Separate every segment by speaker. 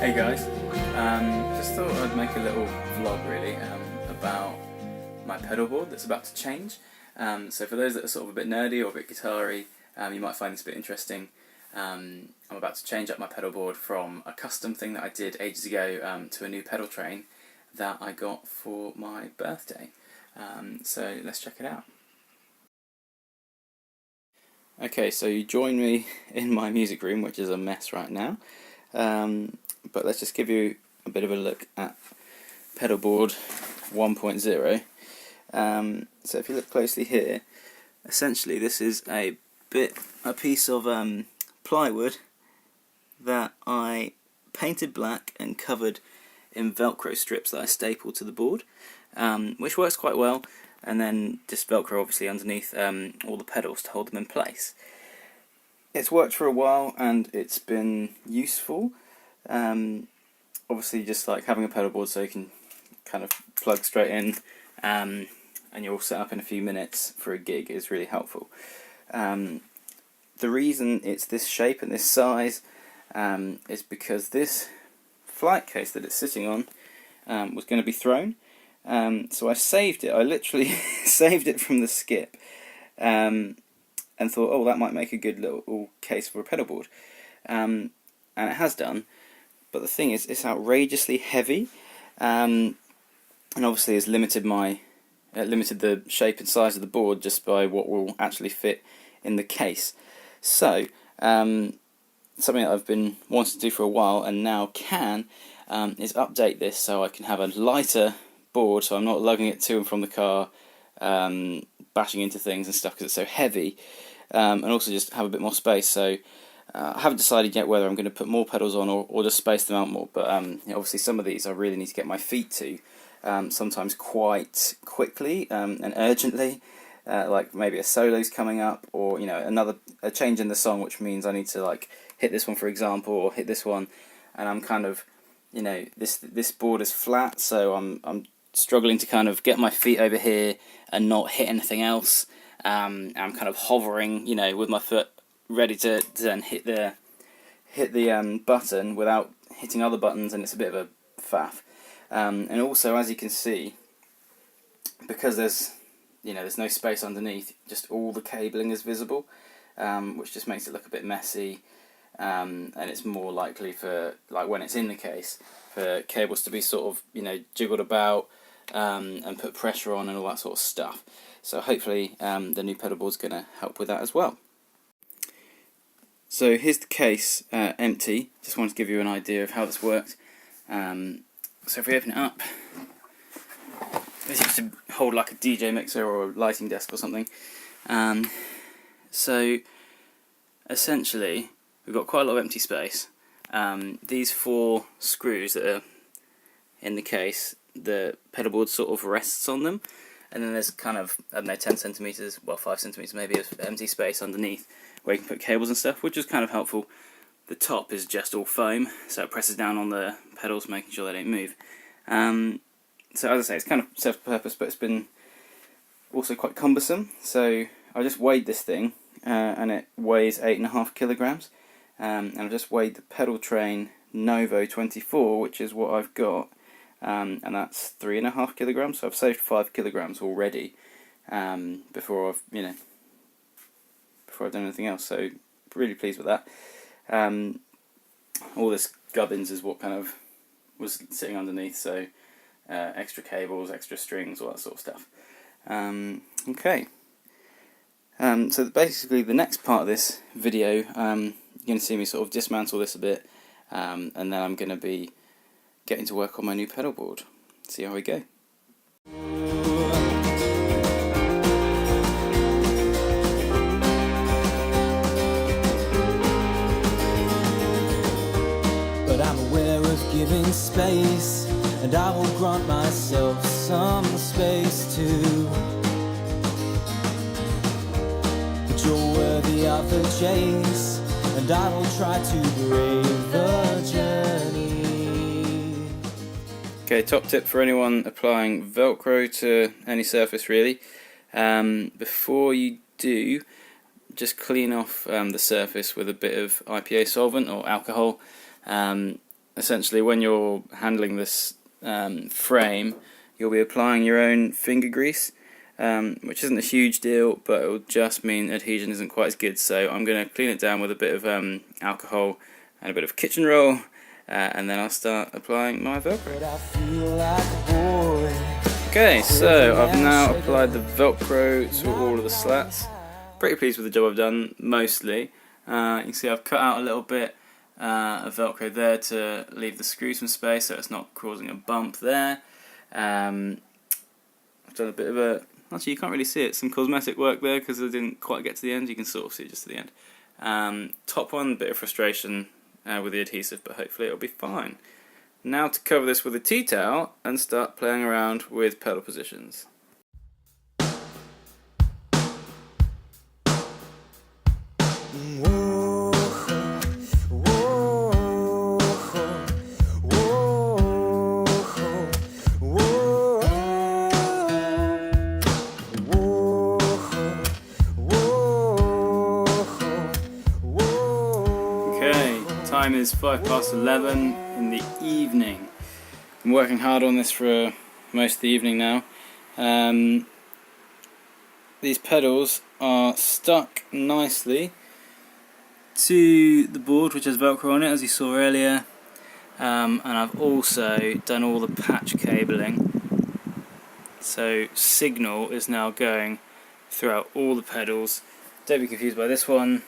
Speaker 1: Hey guys, just thought I'd make a little vlog really about my pedal board that's about to change. So for those that are sort of a bit nerdy or a bit guitar-y, you might find this a bit interesting. I'm about to change up my pedal board from a custom thing that I did ages ago to a new Pedaltrain that I got for my birthday. So let's check it out. Okay, so you join me in my music room, which is a mess right now. But let's just give you a bit of a look at pedal board 1.0. So if you look closely here, essentially this is a piece of plywood that I painted black and covered in Velcro strips that I stapled to the board, which works quite well, and then just Velcro obviously underneath all the pedals to hold them in place. It's worked for a while and it's been useful. Obviously just like having a pedal board so you can kind of plug straight in and you're all set up in a few minutes for a gig is really helpful. The reason it's this shape and this size is because this flight case that it's sitting on was going to be thrown. So I saved it. I literally saved it from the skip and thought, oh, that might make a good little case for a pedal board. And it has done. But the thing is, it's outrageously heavy, and obviously has limited the shape and size of the board just by what will actually fit in the case. So something that I've been wanting to do for a while and now can is update this so I can have a lighter board, so I'm not lugging it to and from the car, bashing into things and stuff because it's so heavy, and also just have a bit more space. So I haven't decided yet whether I'm going to put more pedals on or just space them out more, but you know, obviously some of these I really need to get my feet to, sometimes quite quickly and urgently, like maybe a solo's coming up, or you know, a change in the song, which means I need to like hit this one for example, or hit this one, and I'm kind of, you know, this board is flat, so I'm struggling to kind of get my feet over here and not hit anything else. I'm kind of hovering, you know, with my foot ready to then hit the button without hitting other buttons, and it's a bit of a faff. And also, as you can see, because there's no space underneath, just all the cabling is visible, which just makes it look a bit messy, and it's more likely for, like when it's in the case, for cables to be sort of, you know, jiggled about and put pressure on and all that sort of stuff. So hopefully the new pedal board's going to help with that as well. So here's the case empty. Just wanted to give you an idea of how this worked. So if we open it up, this used to hold like a DJ mixer or a lighting desk or something. So essentially we've got quite a lot of empty space. These 4 screws that are in the case, the pedal board sort of rests on them, and then there's kind of, I don't know, 10 centimeters, well 5 centimeters maybe, of empty space underneath where you can put cables and stuff, which is kind of helpful. The top is just all foam, so it presses down on the pedals, making sure they don't move. So as I say, it's kind of self-purpose, but it's been also quite cumbersome. So I just weighed this thing, and it weighs 8.5 kilograms. And I just weighed the Pedaltrain Novo 24, which is what I've got, and that's 3.5 kilograms. So I've saved 5 kilograms already before I've done anything else. So really pleased with that. All this gubbins is what kind of was sitting underneath. So extra cables, extra strings, all that sort of stuff. Okay. So basically the next part of this video, you're going to see me sort of dismantle this a bit, and then I'm going to be getting to work on my new pedal board. See how we go.
Speaker 2: But I'm aware of giving space, and I will grant myself some space too. But you're worthy of the chase, and I will try to brave the journey.
Speaker 1: Okay, top tip for anyone applying Velcro to any surface really. Before you do, just clean off the surface with a bit of IPA solvent or alcohol, essentially when you're handling this frame, you'll be applying your own finger grease, which isn't a huge deal, but it will just mean adhesion isn't quite as good. So I'm going to clean it down with a bit of alcohol and a bit of kitchen roll, and then I'll start applying my Velcro. Okay, so I've now applied the Velcro to all of the slats. Pretty pleased with the job I've done, mostly. You can see I've cut out a little bit of Velcro there to leave the screw some space so it's not causing a bump there. I've done a bit of a... Actually, you can't really see it. Some cosmetic work there because I didn't quite get to the end. You can sort of see it just to the end. Top one, a bit of frustration with the adhesive, but hopefully it'll be fine. Now to cover this with a tea towel and start playing around with pedal positions. Time is 11:05 in the evening. I'm working hard on this for most of the evening now. These pedals are stuck nicely to the board, which has Velcro on it, as you saw earlier, and I've also done all the patch cabling, so signal is now going throughout all the pedals. Don't be confused by this one.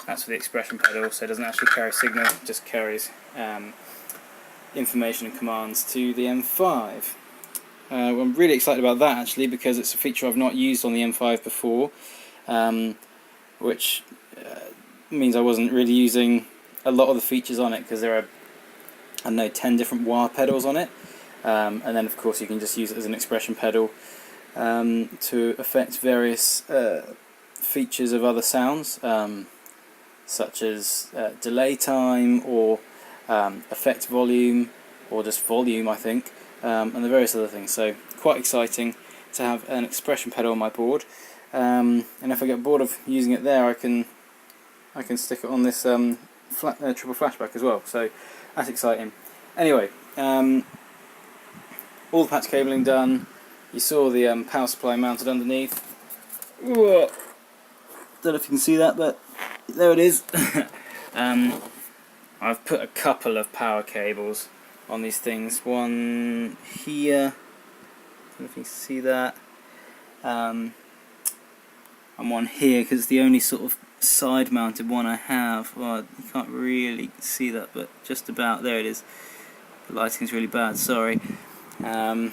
Speaker 1: That's for the expression pedal, so it doesn't actually carry signal, it just carries information and commands to the M5. I'm really excited about that actually, because it's a feature I've not used on the M5 before, which means I wasn't really using a lot of the features on it, because there are, I don't know, 10 different wah pedals on it, and then of course you can just use it as an expression pedal to affect various features of other sounds, such as delay time, or effect volume, or just volume, I think, and the various other things. So quite exciting to have an expression pedal on my board, and if I get bored of using it there, I can stick it on this Triple Flashback as well. So that's exciting. Anyway, all the patch cabling done. You saw the power supply mounted underneath. Whoa. Don't know if you can see that, but there it is. I've put a couple of power cables on these things. One here, I don't know if you can see that, and one here, because it's the only sort of side mounted one I have. Well, you can't really see that, but just about. There it is. The lighting's really bad, sorry. There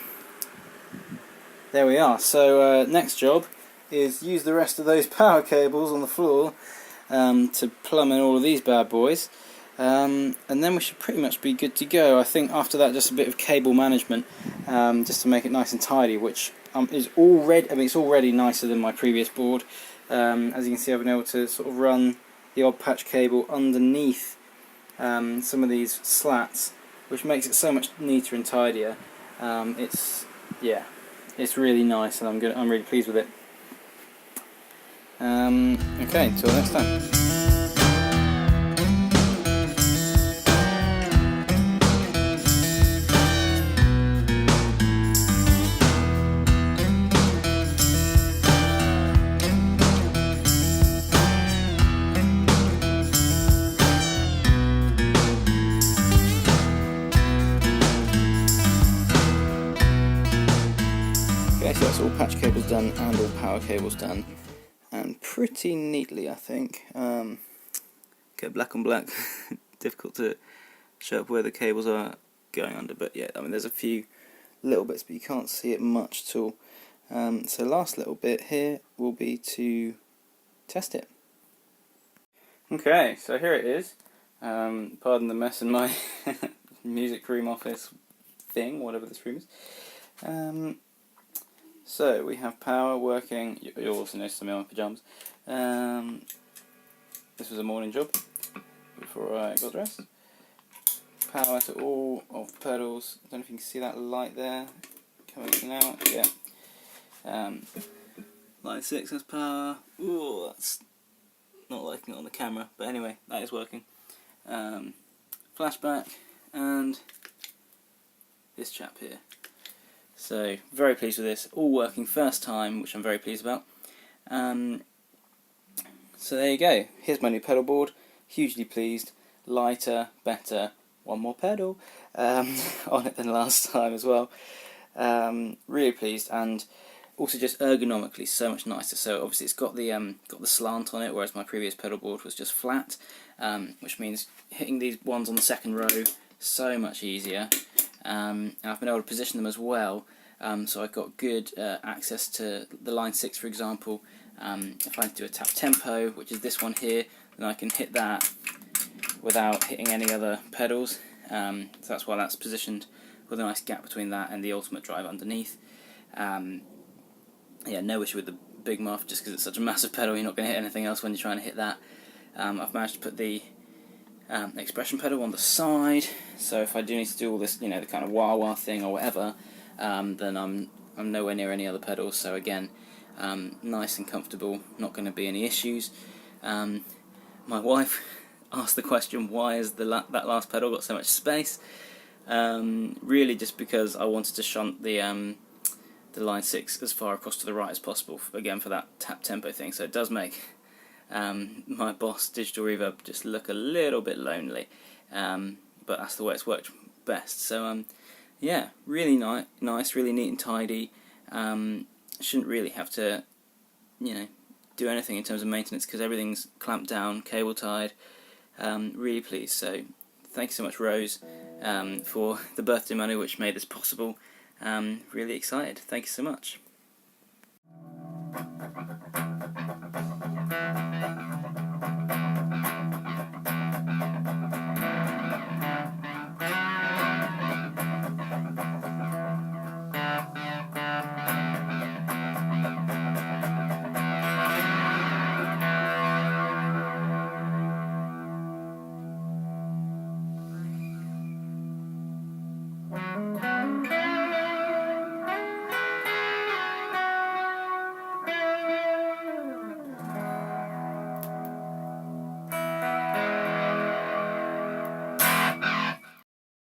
Speaker 1: we are. So next job is use the rest of those power cables on the floor to plumb in all of these bad boys, and then we should pretty much be good to go. I think after that, just a bit of cable management, just to make it nice and tidy, which is already, I mean, it's already nicer than my previous board. As you can see, I've been able to sort of run the odd patch cable underneath some of these slats, which makes it so much neater and tidier. It's really nice, and I'm really pleased with it. Okay, until next time. Okay, so that's all patch cables done and all power cables done, and pretty neatly, I think. Get black on black. Difficult to show up where the cables are going under, but yeah, I mean, there's a few little bits, but you can't see it much at all. So last little bit here will be to test it. Okay, so here it is. Pardon the mess in my music room office thing, whatever this room is. So we have power working. You'll also notice I'm in my pyjamas. This was a morning job before I got dressed. Power to all of the pedals. I don't know if you can see that light there coming in and out. Yeah. Line 6 has power. Ooh, that's not liking it on the camera, but anyway, that is working. Flashback, and this chap here. So very pleased with this, all working first time, which I'm very pleased about. So there you go, here's my new pedal board, hugely pleased, lighter, better, one more pedal on it than last time as well. Really pleased, and also just ergonomically so much nicer. So obviously it's got the slant on it, whereas my previous pedal board was just flat, which means hitting these ones on the second row so much easier. And I've been able to position them as well, so I've got good access to the line 6, for example. If I do a tap tempo, which is this one here, then I can hit that without hitting any other pedals. So that's why that's positioned with a nice gap between that and the ultimate drive underneath. Yeah, no issue with the Big Muff, just because it's such a massive pedal, you're not going to hit anything else when you're trying to hit that. I've managed to put the expression pedal on the side, so if I do need to do all this, you know, the kind of wah-wah thing or whatever, then I'm nowhere near any other pedals, so again, nice and comfortable, not going to be any issues. My wife asked the question, why has that last pedal got so much space? Really just because I wanted to shunt the line 6 as far across to the right as possible, again for that tap tempo thing, so it does make my Boss digital reverb just look a little bit lonely, but that's the way it's worked best. So yeah, really nice, really neat and tidy. Shouldn't really have to, you know, do anything in terms of maintenance because everything's clamped down, cable tied. Really pleased. So thank you so much, Rose, for the birthday money which made this possible. Really excited. Thank you so much.